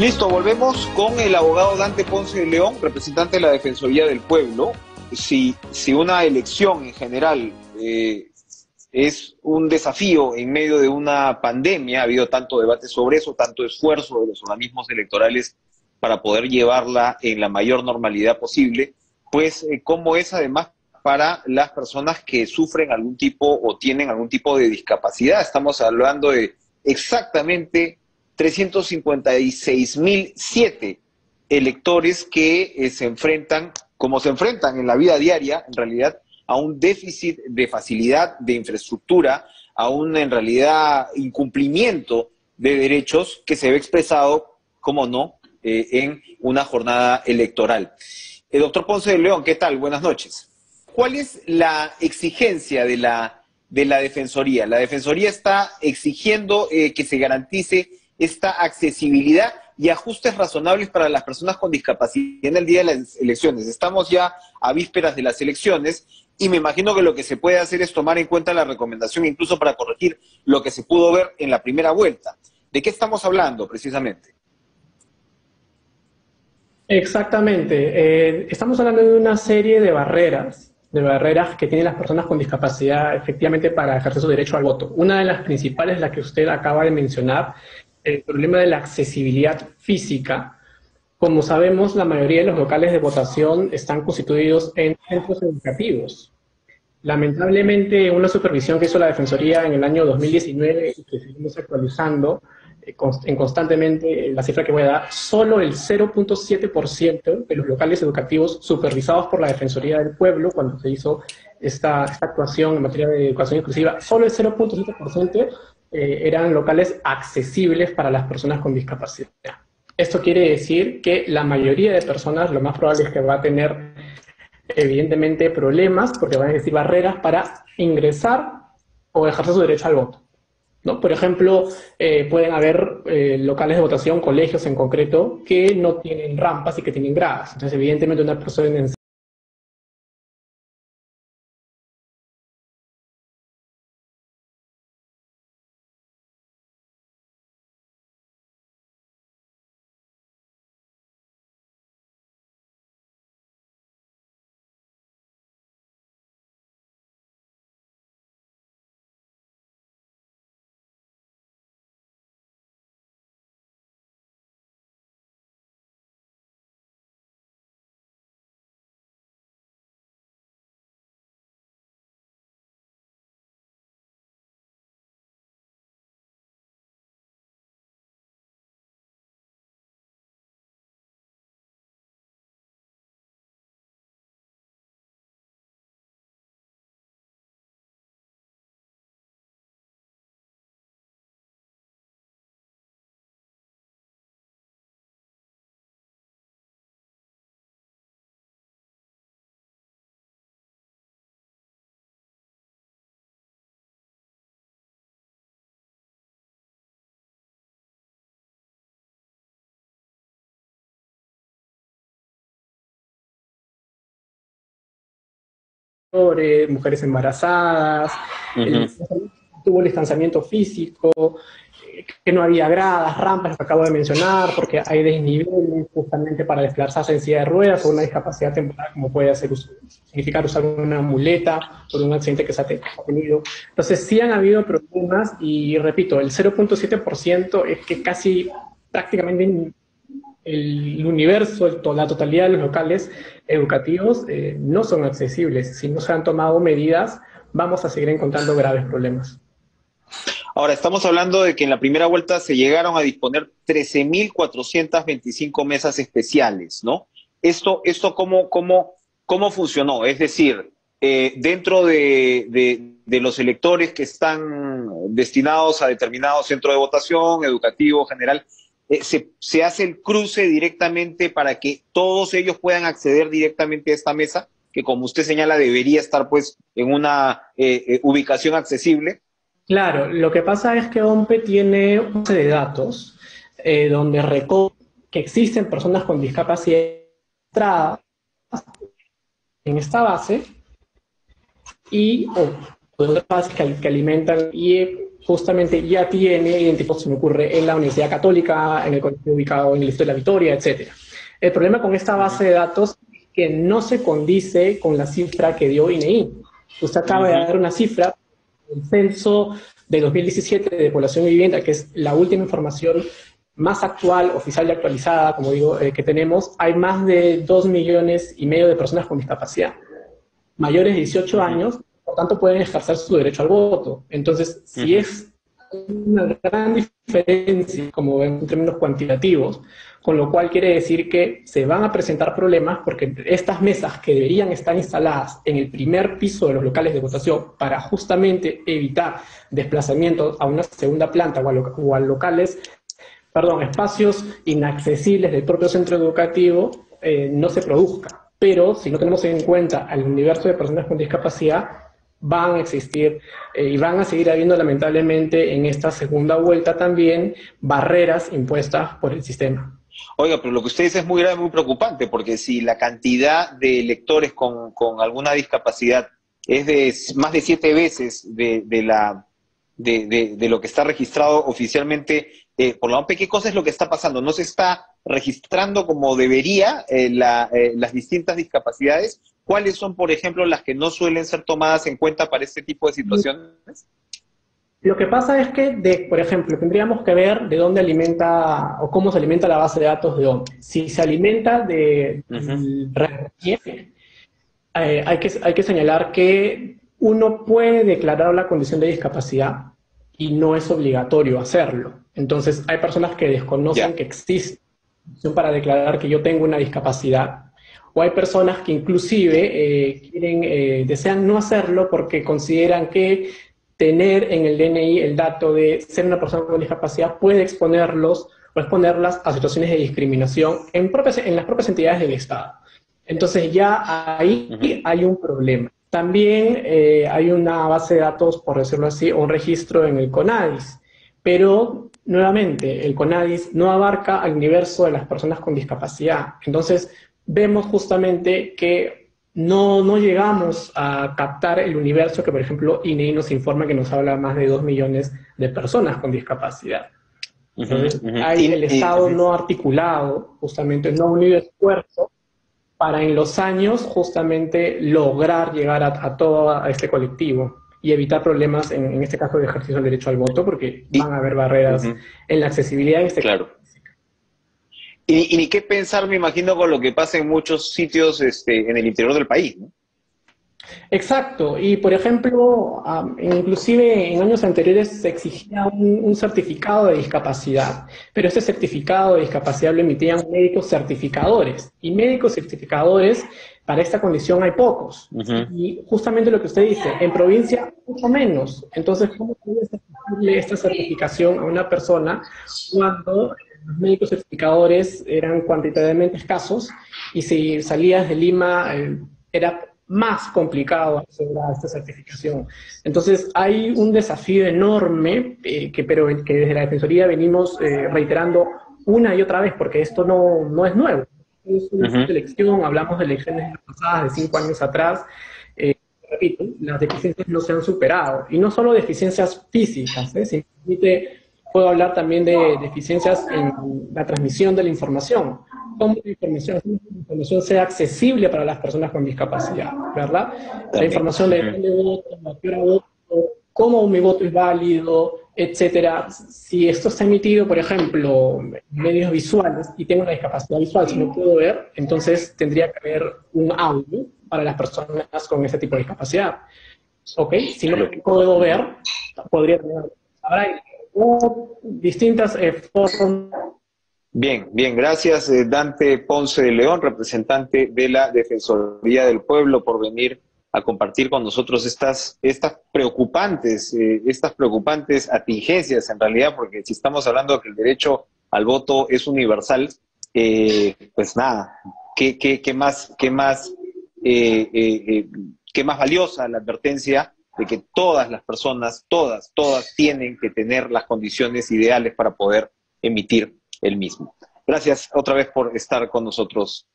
Listo, volvemos con el abogado Dante Ponce de León, representante de la Defensoría del Pueblo. Si una elección en general es un desafío en medio de una pandemia, ha habido tanto debate sobre eso, tanto esfuerzo de los organismos electorales para poder llevarla en la mayor normalidad posible, pues cómo es además para las personas que sufren algún tipo o tienen algún tipo de discapacidad. Estamos hablando de exactamente 356.007 electores que se enfrentan, como se enfrentan en la vida diaria, en realidad, a un déficit de facilidad, de infraestructura, a un, en realidad, incumplimiento de derechos que se ve expresado, como no, en una jornada electoral. Doctor Ponce de León, ¿qué tal? Buenas noches. ¿Cuál es la exigencia de la Defensoría? La Defensoría está exigiendo que se garantice esta accesibilidad y ajustes razonables para las personas con discapacidad en el día de las elecciones. Estamos ya a vísperas de las elecciones y me imagino que lo que se puede hacer es tomar en cuenta la recomendación incluso para corregir lo que se pudo ver en la primera vuelta. ¿De qué estamos hablando precisamente? Exactamente. Estamos hablando de una serie de barreras que tienen las personas con discapacidad efectivamente para ejercer su derecho al voto. Una de las principales, la que usted acaba de mencionar, el problema de la accesibilidad física. Como sabemos, la mayoría de los locales de votación están constituidos en centros educativos. Lamentablemente, una supervisión que hizo la Defensoría en el año 2019 y que seguimos actualizando constantemente, la cifra que voy a dar, solo el 0.7% de los locales educativos supervisados por la Defensoría del Pueblo, cuando se hizo esta actuación en materia de educación inclusiva, solo el 0.7% eran locales accesibles para las personas con discapacidad. Esto quiere decir que la mayoría de personas, lo más probable es que va a tener evidentemente problemas, porque van a existir barreras para ingresar o ejercer su derecho al voto, ¿no? Por ejemplo, pueden haber locales de votación, colegios en concreto, que no tienen rampas y que tienen gradas. Entonces, evidentemente, una persona en mujeres embarazadas, tuvo el distanciamiento físico, que no había gradas, rampas, lo que acabo de mencionar, porque hay desniveles justamente para desplazarse en silla de ruedas o una discapacidad temporal, como puede significar usar una muleta por un accidente que se ha tenido. Entonces, sí han habido problemas y, repito, el 0.7% es que casi prácticamente el universo, la totalidad de los locales educativos no son accesibles. Si no se han tomado medidas, vamos a seguir encontrando graves problemas. Ahora, estamos hablando de que en la primera vuelta se llegaron a disponer 13.425 mesas especiales, ¿no? ¿Esto cómo funcionó? Es decir, dentro de los electores que están destinados a determinado centro de votación, educativo, general, se hace el cruce directamente para que todos ellos puedan acceder directamente a esta mesa, que como usted señala debería estar pues en una ubicación accesible. Claro, lo que pasa es que OMPE tiene una base de datos donde recoge que existen personas con discapacidad en esta base y otras bases que alimentan y justamente ya tiene identificado, se me ocurre, en la Universidad Católica, en el colegio ubicado en el Distrito de la Victoria, etcétera. El problema con esta base de datos es que no se condice con la cifra que dio INEI. Usted acaba de dar una cifra, el censo de 2017 de población y vivienda, que es la última información más actual, oficial y actualizada, como digo, que tenemos. Hay más de 2,5 millones de personas con discapacidad, mayores de 18 años, por tanto pueden ejercer su derecho al voto. Entonces, si es una gran diferencia, como ven, en términos cuantitativos, con lo cual quiere decir que se van a presentar problemas porque estas mesas que deberían estar instaladas en el primer piso de los locales de votación para justamente evitar desplazamientos a una segunda planta o a locales, perdón, espacios inaccesibles del propio centro educativo, no se produzca. Pero si no tenemos en cuenta al universo de personas con discapacidad, van a existir y van a seguir habiendo lamentablemente en esta segunda vuelta también barreras impuestas por el sistema. Oiga, pero lo que usted dice es muy grave, muy preocupante, porque si la cantidad de electores con alguna discapacidad es de más de 7 veces de lo que está registrado oficialmente, por la OMP, ¿qué cosa es lo que está pasando? ¿No se está registrando como debería las distintas discapacidades? ¿Cuáles son, por ejemplo, las que no suelen ser tomadas en cuenta para este tipo de situaciones? Lo que pasa es que, por ejemplo, tendríamos que ver de dónde alimenta o cómo se alimenta la base de datos de OMP. Si se alimenta de RERIEF, hay que señalar que uno puede declarar la condición de discapacidad y no es obligatorio hacerlo. Entonces, hay personas que desconocen que existe una opción para declarar que yo tengo una discapacidad, o hay personas que inclusive desean no hacerlo porque consideran que tener en el DNI el dato de ser una persona con discapacidad puede exponerlos o exponerlas a situaciones de discriminación en las propias entidades del Estado. Entonces ya ahí hay un problema. También hay una base de datos, por decirlo así, o un registro en el CONADIS, pero nuevamente el CONADIS no abarca al universo de las personas con discapacidad. Entonces vemos justamente que no llegamos a captar el universo que, por ejemplo, INEI nos informa que nos habla más de 2 millones de personas con discapacidad. Entonces, hay el Estado no articulado, justamente no unido esfuerzo para en los años justamente lograr llegar a todo este colectivo y evitar problemas, en este caso, de ejercicio del derecho al voto, porque van a haber barreras en la accesibilidad en este caso. Y ni qué pensar, me imagino, con lo que pasa en muchos sitios en el interior del país, ¿no? Exacto, y por ejemplo, inclusive en años anteriores se exigía un certificado de discapacidad, pero este certificado de discapacidad lo emitían médicos certificadores, y médicos certificadores para esta condición hay pocos. Y justamente lo que usted dice, en provincia mucho menos. Entonces, ¿cómo puede exigirle esta certificación a una persona cuando los médicos certificadores eran cuantitativamente escasos y si salías de Lima era más complicado acceder a esta certificación? Entonces hay un desafío enorme, pero que desde la Defensoría venimos reiterando una y otra vez, porque esto no es nuevo. Es una elección, hablamos de elecciones pasadas de 5 años atrás. Repito, las deficiencias no se han superado, y no solo deficiencias físicas, si me permite, puedo hablar también de deficiencias en la transmisión de la información. Cómo la información sea accesible para las personas con discapacidad, ¿verdad? La información de dónde voto, a qué hora voto, cómo mi voto es válido, etcétera. Si esto está emitido, por ejemplo, en medios visuales y tengo una discapacidad visual, si no puedo ver, entonces tendría que haber un audio para las personas con ese tipo de discapacidad. ¿Ok? Si no puedo ver, podría tener distintas formas. Bien, gracias Dante Ponce de León, representante de la Defensoría del Pueblo, por venir a compartir con nosotros estas preocupantes atingencias en realidad, porque si estamos hablando de que el derecho al voto es universal, pues nada, qué más valiosa la advertencia de que todas las personas, todas tienen que tener las condiciones ideales para poder emitir el mismo. Gracias otra vez por estar con nosotros,